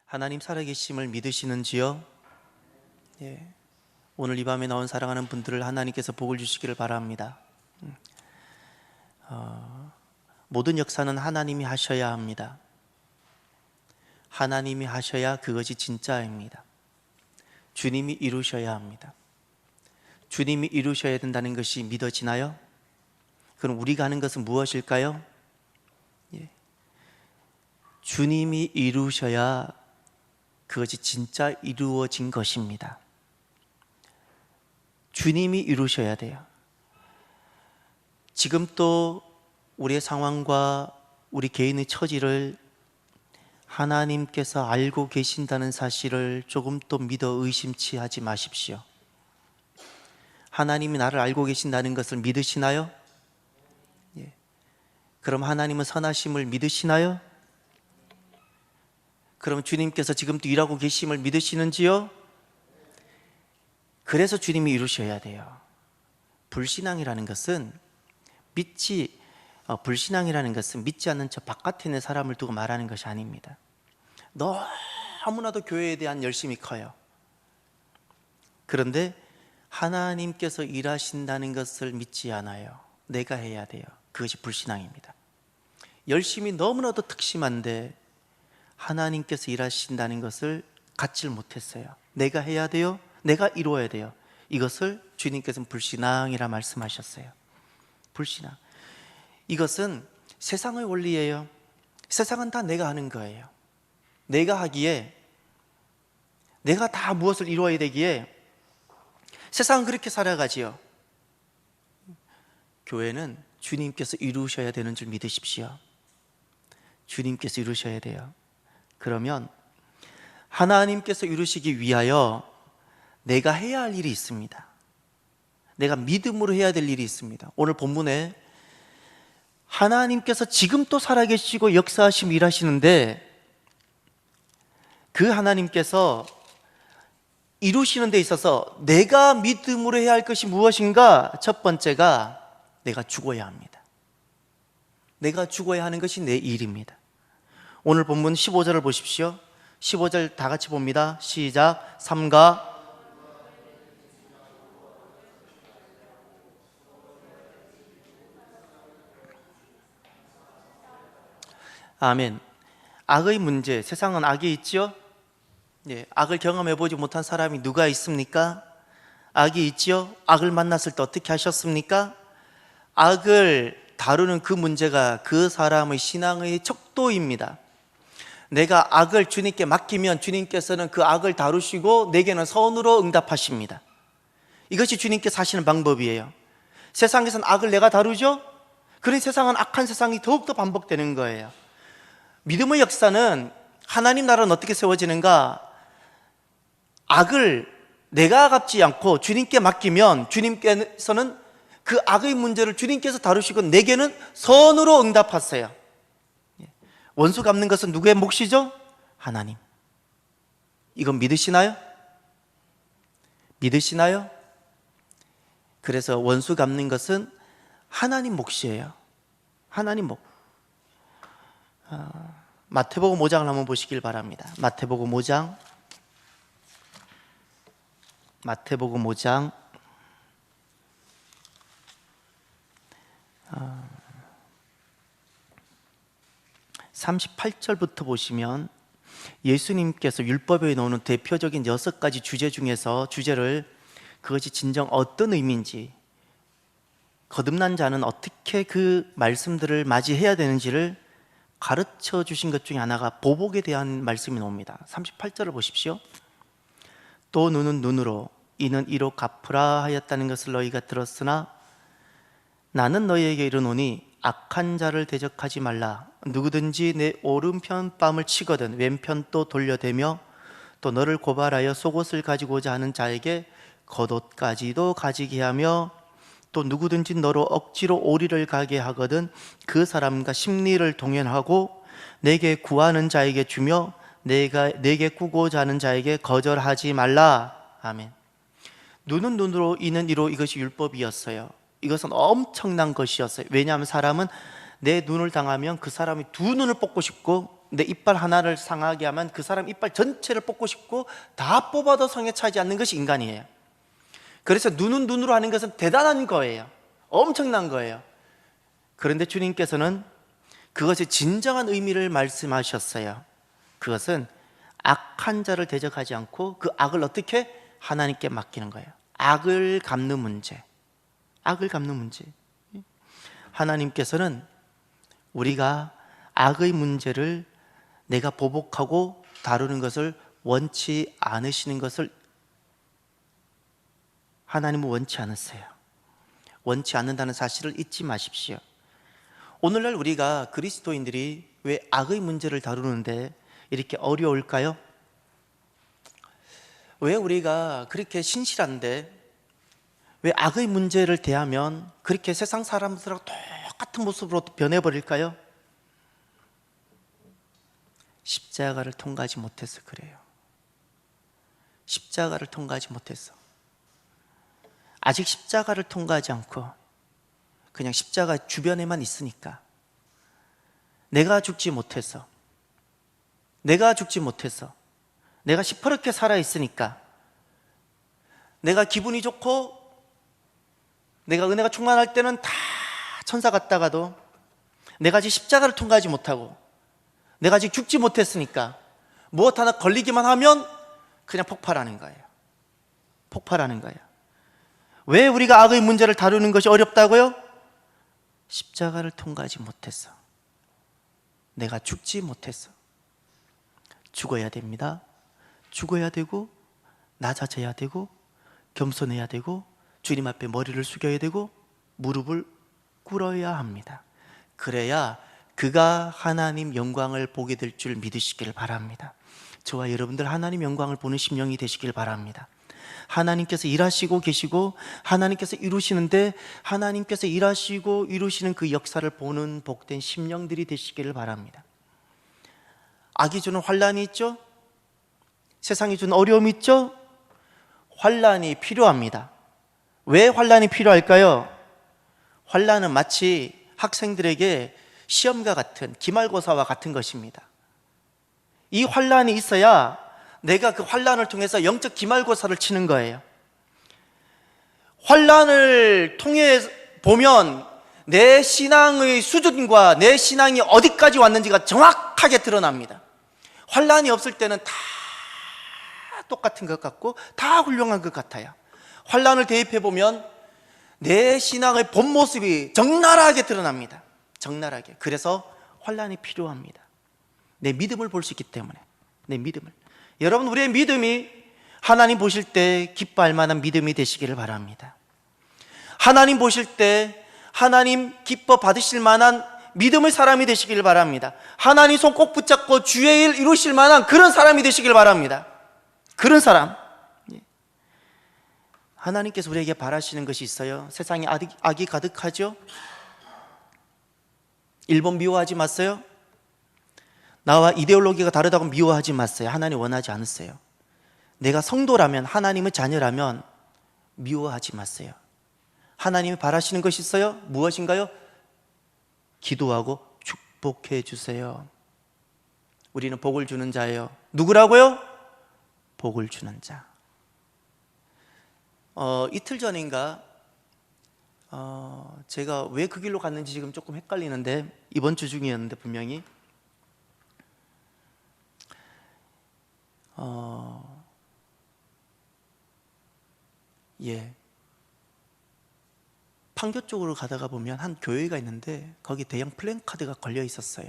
하나님 살아계심을 믿으시는지요? 예. 오늘 이 밤에 나온 사랑하는 분들을 하나님께서 복을 주시기를 바랍니다. 모든 역사는 하나님이 하셔야 합니다. 하나님이 하셔야 그것이 진짜입니다. 주님이 이루셔야 합니다. 주님이 이루셔야 된다는 것이 믿어지나요? 그럼 우리가 하는 것은 무엇일까요? 예. 주님이 이루셔야 그것이 진짜 이루어진 것입니다. 주님이 이루셔야 돼요. 지금 또 우리의 상황과 우리 개인의 처지를 하나님께서 알고 계신다는 사실을 조금 또 믿어 의심치 하지 마십시오. 하나님이 나를 알고 계신다는 것을 믿으시나요? 예. 그럼 하나님은 선하심을 믿으시나요? 그럼 주님께서 지금도 일하고 계심을 믿으시는지요? 그래서 주님이 이루셔야 돼요. 불신앙이라는 것은 불신앙이라는 것은 믿지 않는 저 바깥에 있는 사람을 두고 말하는 것이 아닙니다. 너무나도 교회에 대한 열심이 커요. 그런데 하나님께서 일하신다는 것을 믿지 않아요. 내가 해야 돼요. 그것이 불신앙입니다. 열심이 너무나도 특심한데 하나님께서 일하신다는 것을 갖질 못했어요. 내가 해야 돼요. 내가 이루어야 돼요. 이것을 주님께서는 불신앙이라 말씀하셨어요. 불신앙. 이것은 세상의 원리예요. 세상은 다 내가 하는 거예요. 내가 하기에, 내가 다 무엇을 이루어야 되기에 세상은 그렇게 살아가지요. 교회는 주님께서 이루셔야 되는 줄 믿으십시오. 주님께서 이루셔야 돼요. 그러면 하나님께서 이루시기 위하여 내가 해야 할 일이 있습니다. 내가 믿음으로 해야 될 일이 있습니다. 오늘 본문에 하나님께서 지금 또 살아계시고 역사하시며 일하시는데 그 하나님께서 이루시는 데 있어서 내가 믿음으로 해야 할 것이 무엇인가? 첫 번째가 내가 죽어야 합니다. 내가 죽어야 하는 것이 내 일입니다. 오늘 본문 15절을 보십시오. 15절 다 같이 봅니다. 시작. 삼가 아멘. 악의 문제, 세상은 악이 있죠? 예, 악을 경험해보지 못한 사람이 누가 있습니까? 악이 있죠? 악을 만났을 때 어떻게 하셨습니까? 악을 다루는 그 문제가 그 사람의 신앙의 척도입니다. 내가 악을 주님께 맡기면 주님께서는 그 악을 다루시고 내게는 선으로 응답하십니다. 이것이 주님께서 하시는 방법이에요. 세상에서는 악을 내가 다루죠? 그런 세상은 악한 세상이 더욱더 반복되는 거예요. 믿음의 역사는 하나님 나라는 어떻게 세워지는가? 악을 내가 갚지 않고 주님께 맡기면 주님께서는 그 악의 문제를 주님께서 다루시고 내게는 선으로 응답하세요. 원수 갚는 것은 누구의 몫이죠? 하나님. 이건 믿으시나요? 믿으시나요? 그래서 원수 갚는 것은 하나님 몫이에요. 하나님 몫. 마태복음 5장을 한번 보시길 바랍니다. 마태복음 5장 38절부터 보시면 예수님께서 율법에 나오는 대표적인 6가지 주제 중에서 그것이 진정 어떤 의미인지, 거듭난 자는 어떻게 그 말씀들을 맞이해야 되는지를 가르쳐 주신 것 중에 하나가 보복에 대한 말씀이 나옵니다. 38절을 보십시오. 또 눈은 눈으로 이는 이로 갚으라 하였다는 것을 너희가 들었으나 나는 너희에게 이르노니 악한 자를 대적하지 말라. 누구든지 내 오른편 뺨을 치거든 왼편 또 돌려대며 또 너를 고발하여 속옷을 가지고자 하는 자에게 겉옷까지도 가지게 하며 또 누구든지 너로 억지로 오리를 가게 하거든 그 사람과 심리를 동행하고 내게 구하는 자에게 주며 내게 꾸고자 하는 자에게 거절하지 말라. 아멘. 눈은 눈으로 이는 이로, 이것이 율법이었어요. 이것은 엄청난 것이었어요. 왜냐하면 사람은 내 눈을 당하면 그 사람이 두 눈을 뽑고 싶고 내 이빨 하나를 상하게 하면 그 사람 이빨 전체를 뽑고 싶고 다 뽑아도 성에 차지 않는 것이 인간이에요. 그래서 눈은 눈으로 하는 것은 대단한 거예요. 엄청난 거예요. 그런데 주님께서는 그것의 진정한 의미를 말씀하셨어요. 그것은 악한 자를 대적하지 않고 그 악을 어떻게? 하나님께 맡기는 거예요. 악을 갚는 문제. 악을 갚는 문제. 하나님께서는 우리가 악의 문제를 내가 보복하고 다루는 것을 원치 않으시는 것을 하나님은 원치 않으세요. 원치 않는다는 사실을 잊지 마십시오. 오늘날 우리가 그리스도인들이 왜 악의 문제를 다루는데 이렇게 어려울까요? 왜 우리가 그렇게 신실한데 왜 악의 문제를 대하면 그렇게 세상 사람들하고 똑같은 모습으로 변해버릴까요? 십자가를 통과하지 못해서 그래요. 십자가를 통과하지 못해서. 아직 십자가를 통과하지 않고 그냥 십자가 주변에만 있으니까, 내가 죽지 못해서, 내가 시퍼렇게 살아있으니까, 내가 기분이 좋고 내가 은혜가 충만할 때는 다 천사 같다가도 내가 아직 십자가를 통과하지 못하고 내가 아직 죽지 못했으니까 무엇 하나 걸리기만 하면 그냥 폭발하는 거예요. 폭발하는 거예요. 왜 우리가 악의 문제를 다루는 것이 어렵다고요? 십자가를 통과하지 못해서, 내가 죽지 못해서. 죽어야 됩니다. 죽어야 되고 낮아져야 되고 겸손해야 되고 주님 앞에 머리를 숙여야 되고 무릎을 꿇어야 합니다. 그래야 그가 하나님 영광을 보게 될 줄 믿으시길 바랍니다. 저와 여러분들 하나님 영광을 보는 심령이 되시길 바랍니다. 하나님께서 일하시고 계시고 하나님께서 이루시는데 하나님께서 일하시고 이루시는 그 역사를 보는 복된 심령들이 되시기를 바랍니다. 악이 주는 환난이 있죠? 세상이 주는 어려움이 있죠? 환난이 필요합니다. 왜 환난이 필요할까요? 환난은 마치 학생들에게 시험과 같은, 기말고사와 같은 것입니다. 이 환난이 있어야 내가 그 환난을 통해서 영적 기말고사를 치는 거예요. 환난을 통해 보면 내 신앙의 수준과 내 신앙이 어디까지 왔는지가 정확하게 드러납니다. 환난이 없을 때는 다 똑같은 것 같고 다 훌륭한 것 같아요. 환난을 대입해 보면 내 신앙의 본 모습이 적나라하게 드러납니다. 적나라하게. 그래서 환난이 필요합니다. 내 믿음을 볼 수 있기 때문에. 내 믿음을. 여러분, 우리의 믿음이 하나님 보실 때 기뻐할 만한 믿음이 되시기를 바랍니다. 하나님 보실 때 하나님 기뻐 받으실 만한 믿음의 사람이 되시기를 바랍니다. 하나님 손 꼭 붙잡고 주의 일 이루실 만한 그런 사람이 되시기를 바랍니다. 그런 사람. 하나님께서 우리에게 바라시는 것이 있어요. 세상에 악이 가득하죠? 일본 미워하지 마세요. 나와 이데올로기가 다르다고 미워하지 마세요. 하나님 원하지 않으세요. 내가 성도라면, 하나님의 자녀라면 미워하지 마세요. 하나님이 바라시는 것이 있어요. 무엇인가요? 기도하고 축복해 주세요. 우리는 복을 주는 자예요. 누구라고요? 복을 주는 자. 이틀 전인가 제가 왜 그 길로 갔는지 지금 조금 헷갈리는데, 이번 주 중이었는데 분명히 판교 쪽으로 가다가 보면 한 교회가 있는데 거기 대형 플랜카드가 걸려 있었어요.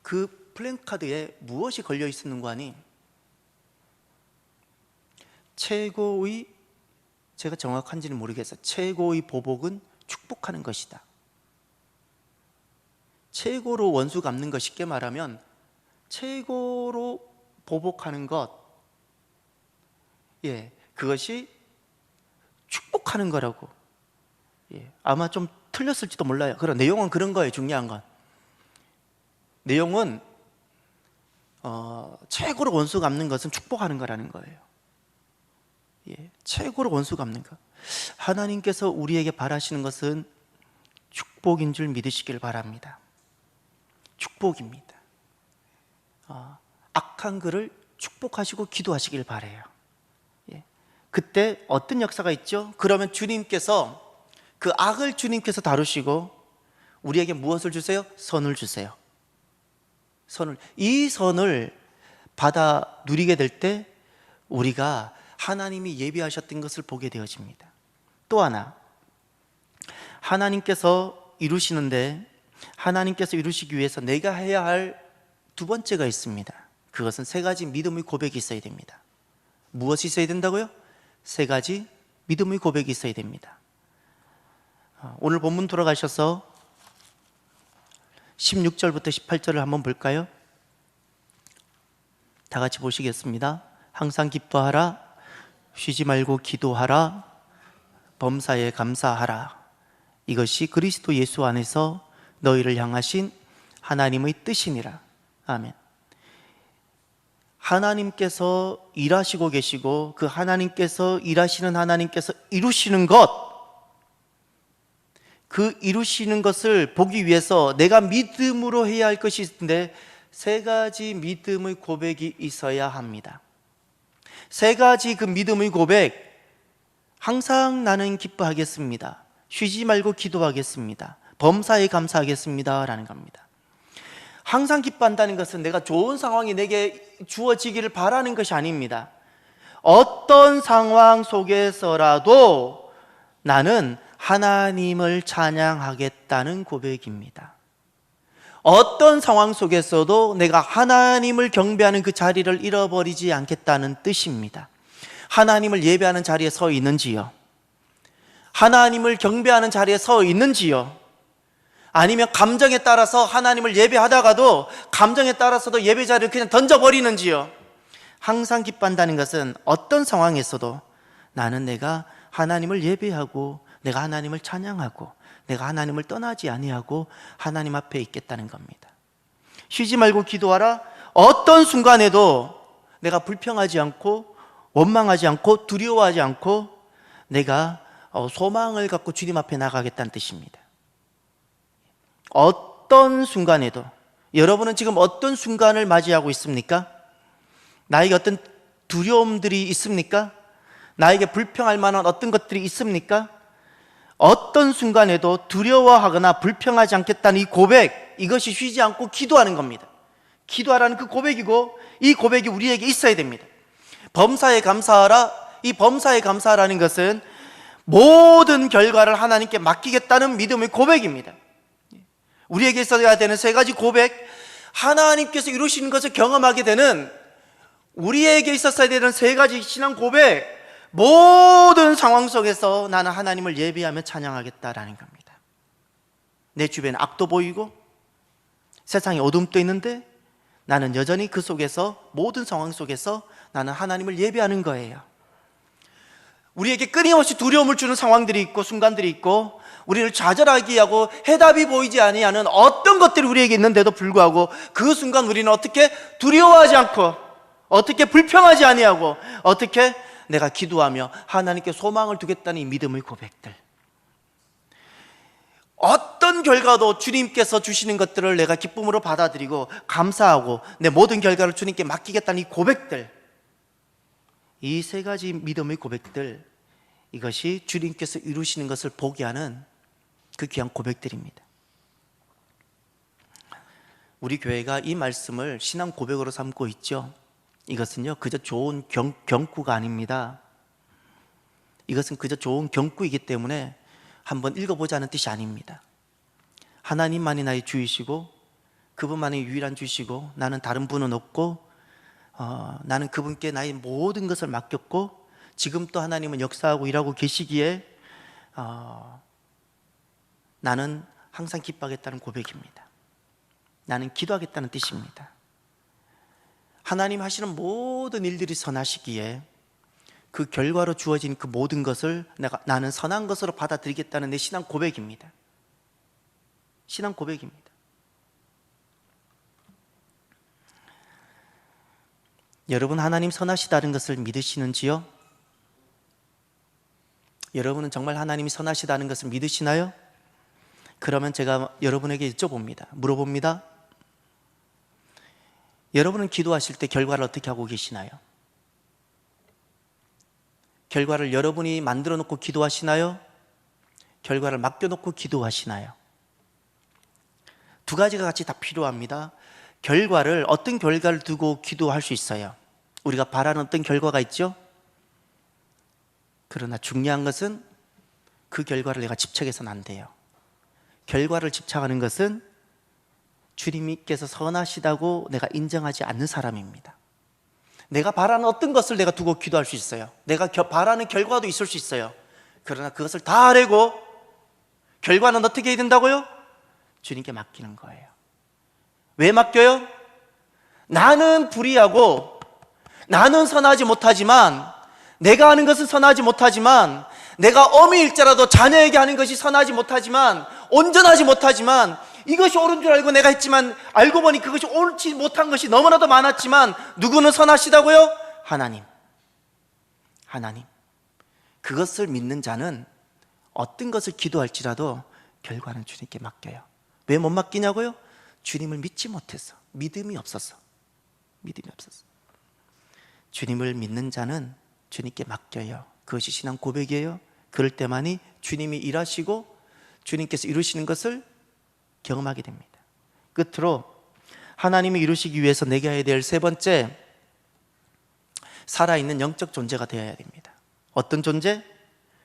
그 플랜카드에 무엇이 걸려 있었는가 하니 최고의, 제가 정확한지는 모르겠어요. 최고의 보복은 축복하는 것이다. 최고로 원수 갚는 것, 쉽게 말하면 최고로 보복하는 것, 그것이 축복하는 거라고. 아마 좀 틀렸을지도 몰라요. 그런 내용은 그런 거예요. 중요한 건 내용은 최고로 원수 갚는 것은 축복하는 거라는 거예요. 최고로 원수 갚는 것. 하나님께서 우리에게 바라시는 것은 축복인 줄 믿으시길 바랍니다. 축복입니다. 악한 글을 축복하시고 기도하시길 바라요. 예. 그때 어떤 역사가 있죠? 그러면 주님께서 그 악을 주님께서 다루시고 우리에게 무엇을 주세요? 선을 주세요. 이 선을 받아 누리게 될 때 우리가 하나님이 예비하셨던 것을 보게 되어집니다. 또 하나, 하나님께서 이루시는데 하나님께서 이루시기 위해서 내가 해야 할 두 번째가 있습니다. 그것은 세 가지 믿음의 고백이 있어야 됩니다. 무엇이 있어야 된다고요? 세 가지 믿음의 고백이 있어야 됩니다. 오늘 본문 돌아가셔서 16절부터 18절을 한번 볼까요? 다 같이 보시겠습니다. 항상 기뻐하라, 쉬지 말고 기도하라, 범사에 감사하라. 이것이 그리스도 예수 안에서 너희를 향하신 하나님의 뜻이니라. 아멘. 하나님께서 일하시고 계시고 그 하나님께서 일하시는 하나님께서 이루시는 것, 그 이루시는 것을 보기 위해서 내가 믿음으로 해야 할 것이 있는데 세 가지 믿음의 고백이 있어야 합니다. 세 가지 그 믿음의 고백, 항상 나는 기뻐하겠습니다, 쉬지 말고 기도하겠습니다, 범사에 감사하겠습니다 라는 겁니다. 항상 기뻐한다는 것은 내가 좋은 상황이 내게 주어지기를 바라는 것이 아닙니다. 어떤 상황 속에서라도 나는 하나님을 찬양하겠다는 고백입니다. 어떤 상황 속에서도 내가 하나님을 경배하는 그 자리를 잃어버리지 않겠다는 뜻입니다. 하나님을 예배하는 자리에 서 있는지요? 하나님을 경배하는 자리에 서 있는지요? 아니면 감정에 따라서 하나님을 예배하다가도 감정에 따라서도 예배 자리를 그냥 던져버리는지요? 항상 기뻐한다는 것은 어떤 상황에서도 나는 내가 하나님을 예배하고 내가 하나님을 찬양하고 내가 하나님을 떠나지 아니하고 하나님 앞에 있겠다는 겁니다. 쉬지 말고 기도하라. 어떤 순간에도 내가 불평하지 않고 원망하지 않고 두려워하지 않고 내가 소망을 갖고 주님 앞에 나가겠다는 뜻입니다. 어떤 순간에도, 여러분은 지금 어떤 순간을 맞이하고 있습니까? 나에게 어떤 두려움들이 있습니까? 나에게 불평할 만한 어떤 것들이 있습니까? 어떤 순간에도 두려워하거나 불평하지 않겠다는 이 고백, 이것이 쉬지 않고 기도하는 겁니다. 기도하라는 그 고백이고 이 고백이 우리에게 있어야 됩니다. 범사에 감사하라. 이 범사에 감사하라는 것은 모든 결과를 하나님께 맡기겠다는 믿음의 고백입니다. 우리에게 있어야 되는 세 가지 고백, 하나님께서 이루시는 것을 경험하게 되는 우리에게 있었어야 되는 세 가지 신앙 고백, 모든 상황 속에서 나는 하나님을 예배하며 찬양하겠다라는 겁니다. 내 주변에 악도 보이고 세상에 어둠도 있는데 나는 여전히 그 속에서, 모든 상황 속에서 나는 하나님을 예배하는 거예요. 우리에게 끊임없이 두려움을 주는 상황들이 있고 순간들이 있고 우리를 좌절하게 하고 해답이 보이지 아니하는 어떤 것들이 우리에게 있는데도 불구하고 그 순간 우리는 어떻게 두려워하지 않고 어떻게 불평하지 아니하고 어떻게 내가 기도하며 하나님께 소망을 두겠다는 이 믿음의 고백들, 어떤 결과도 주님께서 주시는 것들을 내가 기쁨으로 받아들이고 감사하고 내 모든 결과를 주님께 맡기겠다는 이 고백들, 이 세 가지 믿음의 고백들, 이것이 주님께서 이루시는 것을 보게 하는 그 귀한 고백들입니다. 우리 교회가 이 말씀을 신앙 고백으로 삼고 있죠. 이것은요 그저 좋은 경구가 아닙니다. 이것은 그저 좋은 경구이기 때문에 한번 읽어보자는 뜻이 아닙니다. 하나님만이 나의 주이시고 그분만이 유일한 주이시고 나는 다른 분은 없고 나는 그분께 나의 모든 것을 맡겼고 지금 또 하나님은 역사하고 일하고 계시기에 나는 항상 기뻐하겠다는 고백입니다. 나는 기도하겠다는 뜻입니다. 하나님 하시는 모든 일들이 선하시기에 그 결과로 주어진 그 모든 것을 나는 선한 것으로 받아들이겠다는 내 신앙 고백입니다. 신앙 고백입니다. 여러분, 하나님 선하시다는 것을 믿으시는지요? 여러분은 정말 하나님이 선하시다는 것을 믿으시나요? 그러면 제가 여러분에게 여쭤봅니다. 물어봅니다. 여러분은 기도하실 때 결과를 어떻게 하고 계시나요? 결과를 여러분이 만들어 놓고 기도하시나요? 결과를 맡겨놓고 기도하시나요? 두 가지가 같이 다 필요합니다. 어떤 결과를 두고 기도할 수 있어요. 우리가 바라는 어떤 결과가 있죠? 그러나 중요한 것은 그 결과를 내가 집착해서는 안 돼요. 결과를 집착하는 것은 주님께서 선하시다고 내가 인정하지 않는 사람입니다. 내가 바라는 어떤 것을 내가 두고 기도할 수 있어요. 내가 바라는 결과도 있을 수 있어요. 그러나 그것을 다 아뢰고 결과는 어떻게 해야 된다고요? 주님께 맡기는 거예요. 왜 맡겨요? 나는 불의하고 나는 선하지 못하지만, 내가 하는 것은 선하지 못하지만, 내가 어미일지라도 자녀에게 하는 것이 선하지 못하지만, 온전하지 못하지만, 이것이 옳은 줄 알고 내가 했지만 알고 보니 그것이 옳지 못한 것이 너무나도 많았지만 누구는 선하시다고요? 하나님. 그것을 믿는 자는 어떤 것을 기도할지라도 결과는 주님께 맡겨요. 왜 못 맡기냐고요? 주님을 믿지 못해서, 믿음이 없어서. 주님을 믿는 자는 주님께 맡겨요. 그것이 신앙 고백이에요. 그럴 때만이 주님이 일하시고 주님께서 이루시는 것을 경험하게 됩니다. 끝으로 하나님이 이루시기 위해서 내게 해야 될 세 번째, 살아있는 영적 존재가 되어야 됩니다. 어떤 존재?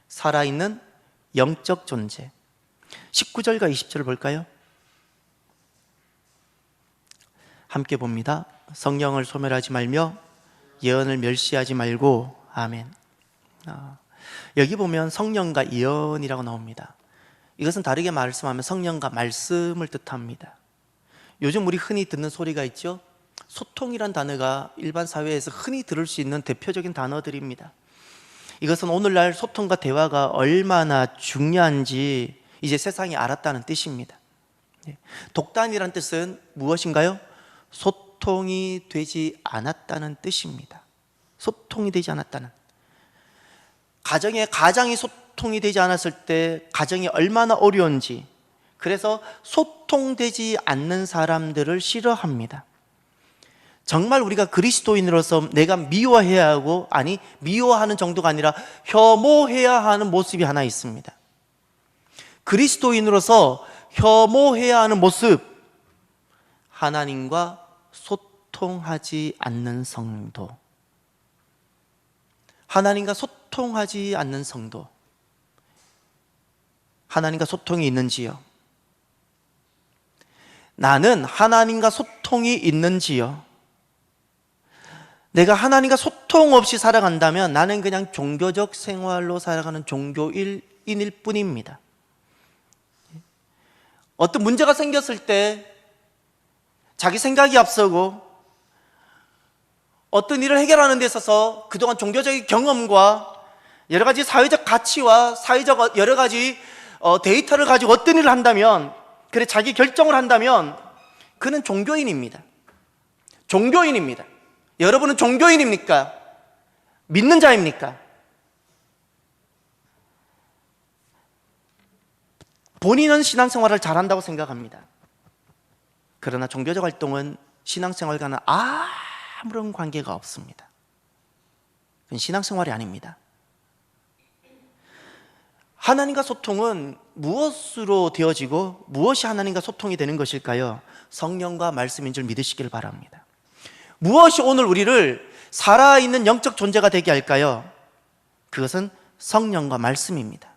살아있는 영적 존재. 19절과 20절을 볼까요? 함께 봅니다. 성령을 소멸하지 말며 예언을 멸시하지 말고. 아멘. 여기 보면 성령과 예언이라고 나옵니다. 이것은 다르게 말씀하면 성령과 말씀을 뜻합니다. 요즘 우리 흔히 듣는 소리가 있죠? 소통이란 단어가 일반 사회에서 흔히 들을 수 있는 대표적인 단어들입니다. 이것은 오늘날 소통과 대화가 얼마나 중요한지 이제 세상이 알았다는 뜻입니다. 독단이란 뜻은 무엇인가요? 소통이 되지 않았다는 뜻입니다. 소통이 되지 않았다는. 가정이 소통이 되지 않았을 때 가정이 얼마나 어려운지, 그래서 소통되지 않는 사람들을 싫어합니다. 정말 우리가 그리스도인으로서 내가 미워해야 하고, 아니 미워하는 정도가 아니라 혐오해야 하는 모습이 하나 있습니다. 그리스도인으로서 혐오해야 하는 모습, 하나님과 소통하지 않는 성도. 하나님과 소통하지 않는 성도. 하나님과 소통이 있는지요? 나는 하나님과 소통이 있는지요? 내가 소통 없이 살아간다면 나는 그냥 종교적 생활로 살아가는 종교인일 뿐입니다. 어떤 문제가 생겼을 때 자기 생각이 앞서고 어떤 일을 해결하는 데 있어서 그동안 종교적인 경험과 여러 가지 사회적 가치와 사회적 여러 가지 데이터를 가지고 어떤 일을 한다면, 그래 자기 결정을 한다면 그는 종교인입니다. 종교인입니다. 여러분은 종교인입니까? 믿는 자입니까? 본인은 신앙생활을 잘한다고 생각합니다. 그러나 종교적 활동은 신앙생활과는 아무런 관계가 없습니다. 그건 신앙생활이 아닙니다. 하나님과 소통은 무엇으로 되어지고 무엇이 하나님과 소통이 되는 것일까요? 성령과 말씀인 줄 믿으시길 바랍니다. 무엇이 오늘 우리를 살아있는 영적 존재가 되게 할까요? 그것은 성령과 말씀입니다.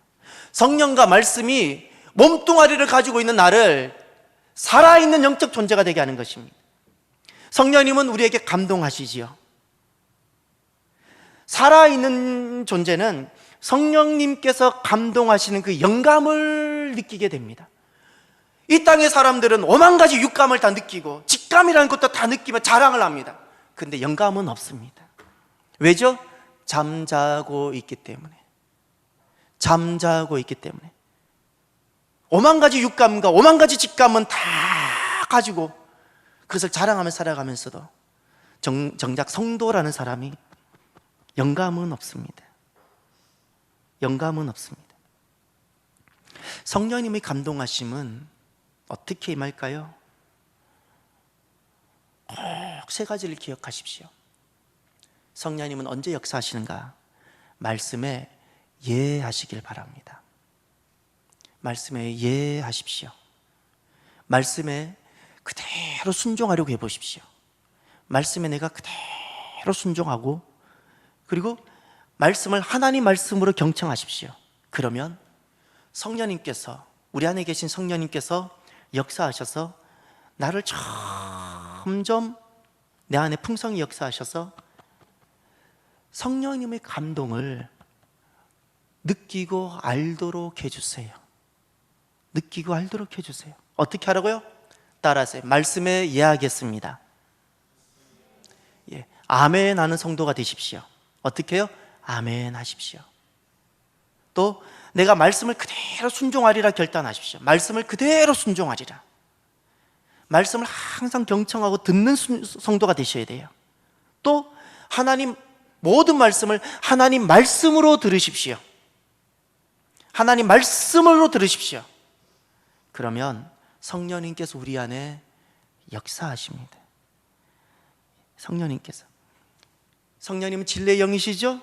성령과 말씀이 몸뚱아리를 가지고 있는 나를 살아있는 영적 존재가 되게 하는 것입니다. 성령님은 우리에게 감동하시지요. 살아있는 존재는 성령님께서 감동하시는 그 영감을 느끼게 됩니다. 이 땅의 사람들은 오만 가지 육감을 다 느끼고 직감이라는 것도 다 느끼며 자랑을 합니다. 그런데 영감은 없습니다. 왜죠? 잠자고 있기 때문에. 오만 가지 육감과 오만 가지 직감은 다 가지고 그것을 자랑하며 살아가면서도 정작 성도라는 사람이 영감은 없습니다. 성령님의 감동하심은 어떻게 임할까요? 꼭 세 가지를 기억하십시오. 성령님은 언제 역사하시는가? 말씀에 예하시길 바랍니다. 말씀에 예하십시오. 말씀에 그대로 순종하려고 해보십시오. 말씀에 내가 그대로 순종하고, 그리고 말씀을 하나님 말씀으로 경청하십시오. 그러면 성령님께서, 우리 안에 계신 성령님께서 역사하셔서 나를 점점 내 안에 풍성히 역사하셔서 성령님의 감동을 느끼고 알도록 해주세요. 느끼고 알도록 해주세요. 어떻게 하라고요? 따라하세요. 말씀에 예하겠습니다. 예, 아멘 하는 성도가 되십시오. 어떻게 해요? 아멘 하십시오. 또 내가 말씀을 그대로 순종하리라 결단하십시오. 말씀을 그대로 순종하리라. 말씀을 항상 경청하고 듣는 성도가 되셔야 돼요. 또 하나님 모든 말씀을 하나님 말씀으로 들으십시오. 하나님 말씀으로 들으십시오. 그러면 성령님께서 우리 안에 역사하십니다. 성령님은 진리의 영이시죠?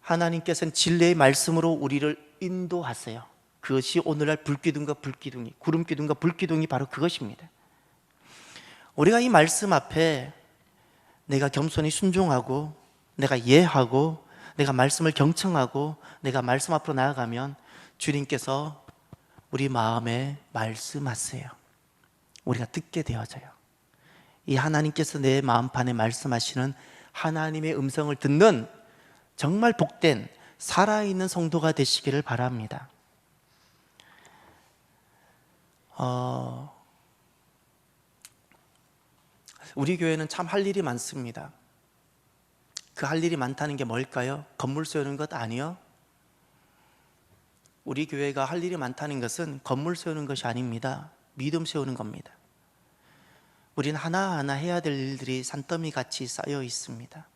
하나님께서는 진리의 말씀으로 우리를 인도하세요. 그것이 오늘날 불기둥과 불기둥이, 구름기둥과 불기둥이 바로 그것입니다. 우리가 이 말씀 앞에 내가 겸손히 순종하고, 내가 예하고, 내가 말씀을 경청하고, 내가 말씀 앞으로 나아가면 주님께서 우리 마음에 말씀하세요. 우리가 듣게 되어져요. 이 하나님께서 내 마음판에 말씀하시는 하나님의 음성을 듣는 정말 복된 살아있는 성도가 되시기를 바랍니다. 우리 교회는 참 할 일이 많습니다. 그 할 일이 많다는 게 뭘까요? 건물 세우는 것 아니요? 우리 교회가 할 일이 많다는 것은 건물 세우는 것이 아닙니다. 믿음 세우는 겁니다. 우리는 하나하나 해야 될 일들이 산더미 같이 쌓여 있습니다.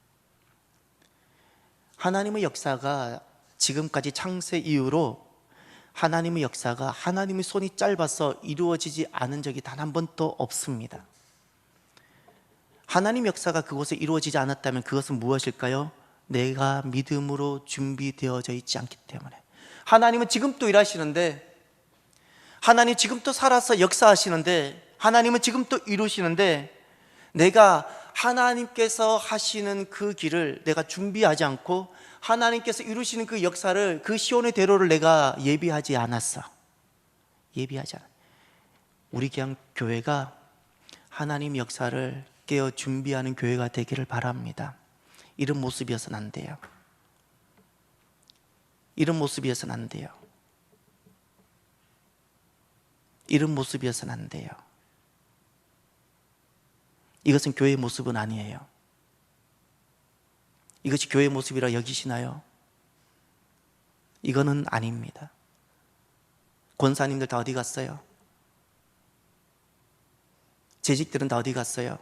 하나님의 역사가 지금까지 창세 이후로 하나님의 역사가 하나님의 손이 짧아서 이루어지지 않은 적이 단 한 번도 없습니다. 하나님 역사가 그곳에 이루어지지 않았다면 그것은 무엇일까요? 내가 믿음으로 준비되어져 있지 않기 때문에. 하나님은 지금도 일하시는데, 하나님 지금도 살아서 역사하시는데, 하나님은 지금도 이루시는데, 내가 하나님께서 하시는 그 길을 내가 준비하지 않고 하나님께서 이루시는 그 역사를, 그 시온의 대로를 내가 예비하지 않았어. 예비하지 않아. 우리 그냥 교회가 하나님 역사를 깨어 준비하는 교회가 되기를 바랍니다. 이런 모습이어서는 안 돼요. 이런 모습이어서는 안 돼요. 이런 모습이어서는 안 돼요. 이것은 교회의 모습은 아니에요. 이것이 교회의 모습이라 여기시나요? 이거는 아닙니다. 권사님들 다 어디 갔어요? 재직들은 다 어디 갔어요?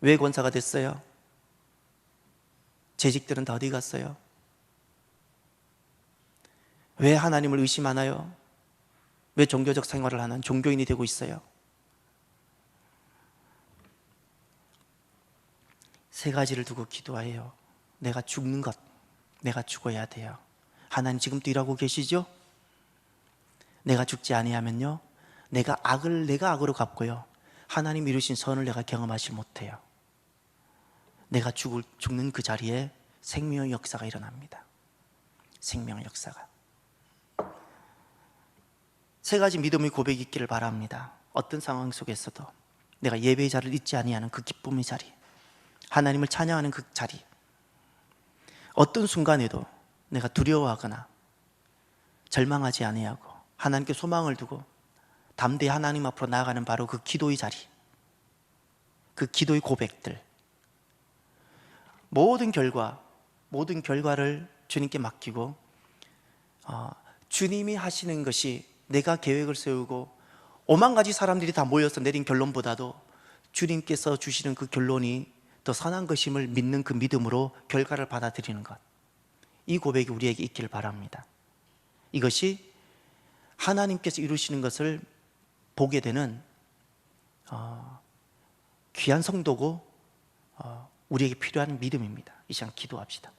왜 권사가 됐어요? 재직들은 다 어디 갔어요? 왜 하나님을 의심하나요? 왜 종교적 생활을 하는 종교인이 되고 있어요? 세 가지를 두고 기도해요. 내가 죽는 것, 내가 죽어야 돼요. 하나님 지금도 일하고 계시죠? 내가 죽지 아니하면요, 내가 악으로 갚고요, 하나님 이루신 선을 내가 경험하지 못해요. 내가 죽는 그 자리에 생명의 역사가 일어납니다. 생명의 역사가. 세 가지 믿음의 고백이 있기를 바랍니다. 어떤 상황 속에서도 내가 예배의 자리를 잊지 아니하는 그 기쁨의 자리, 하나님을 찬양하는 그 자리, 어떤 순간에도 내가 두려워하거나 절망하지 아니하고 하나님께 소망을 두고 담대히 하나님 앞으로 나아가는 바로 그 기도의 자리, 그 기도의 고백들, 모든 결과를 주님께 맡기고, 주님이 하시는 것이, 내가 계획을 세우고 5만 가지 사람들이 다 모여서 내린 결론보다도 주님께서 주시는 그 결론이 더 선한 것임을 믿는 그 믿음으로 결과를 받아들이는 것, 이 고백이 우리에게 있기를 바랍니다. 이것이 하나님께서 이루시는 것을 보게 되는 귀한 성도고 우리에게 필요한 믿음입니다. 이 시간 기도합시다.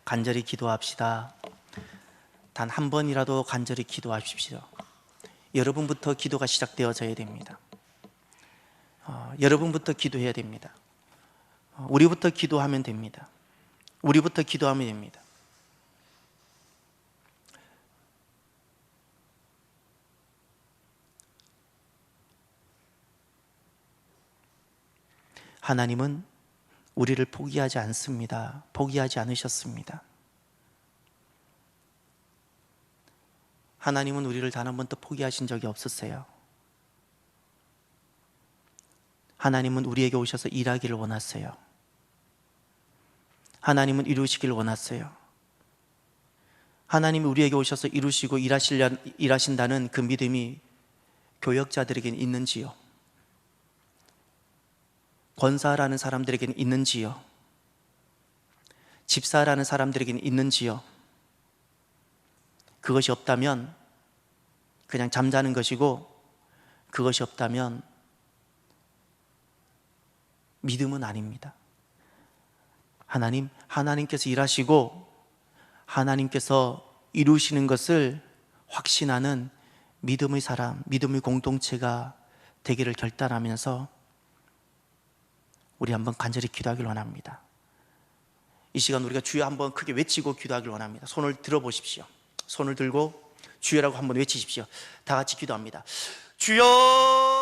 간절히 기도합시다. 단 한 번이라도 간절히 기도하십시오. 여러분부터 기도가 시작되어져야 됩니다. 여러분부터 기도해야 됩니다. 우리부터 기도하면 됩니다. 우리부터 기도하면 됩니다. 하나님은 우리를 포기하지 않습니다. 포기하지 않으셨습니다. 하나님은 우리를 단 한 번도 포기하신 적이 없었어요. 하나님은 우리에게 오셔서 일하기를 원하세요. 하나님은 이루시기를 원하세요. 하나님이 우리에게 오셔서 이루시고 일하신다는 그 믿음이 교역자들에게는 있는지요? 권사라는 사람들에게는 있는지요? 집사라는 사람들에게는 있는지요? 그것이 없다면 그냥 잠자는 것이고, 그것이 없다면 믿음은 아닙니다. 하나님께서 일하시고 하나님께서 이루시는 것을 확신하는 믿음의 사람, 믿음의 공동체가 되기를 결단하면서 우리 한번 간절히 기도하기를 원합니다. 이 시간 우리가 주여 한번 크게 외치고 기도하기를 원합니다. 손을 들어보십시오. 손을 들고 주여라고 한번 외치십시오. 다 같이 기도합니다. 주여!